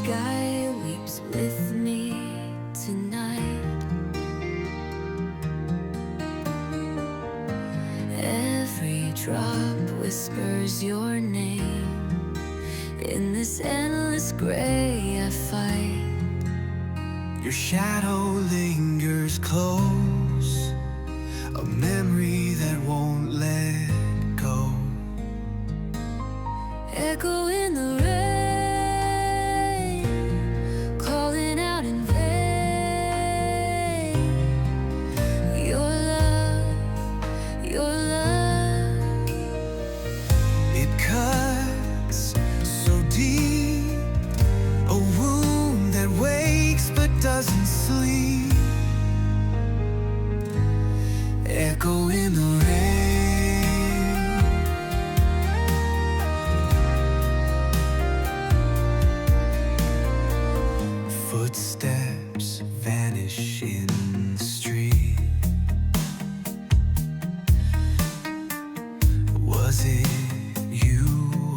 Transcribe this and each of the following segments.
sky weeps with me tonight. Every drop whispers your name. In this endless gray I fight. Your shadow lingers close, a memory that won't let go. Echo in the rain, calling out in vain. Your love, your love. It cuts so deep, a wound that wakes but doesn't sleep. Echo in the rain. Footsteps vanish in the street. Was it you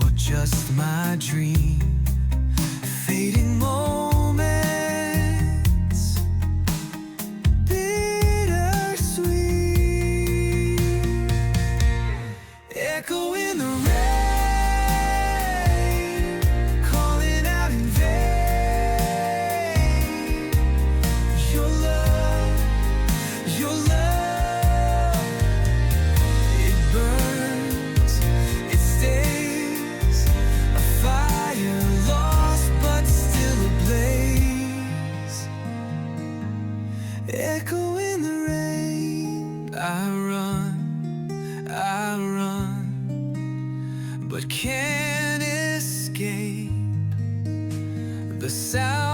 or just my dream? Fading moments, bittersweet. Echo in the rain, calling out in vain. Your love, your love. It burns, it stays, a fire lost but still ablaze. Echo in the rain. I run, but can't escape the sound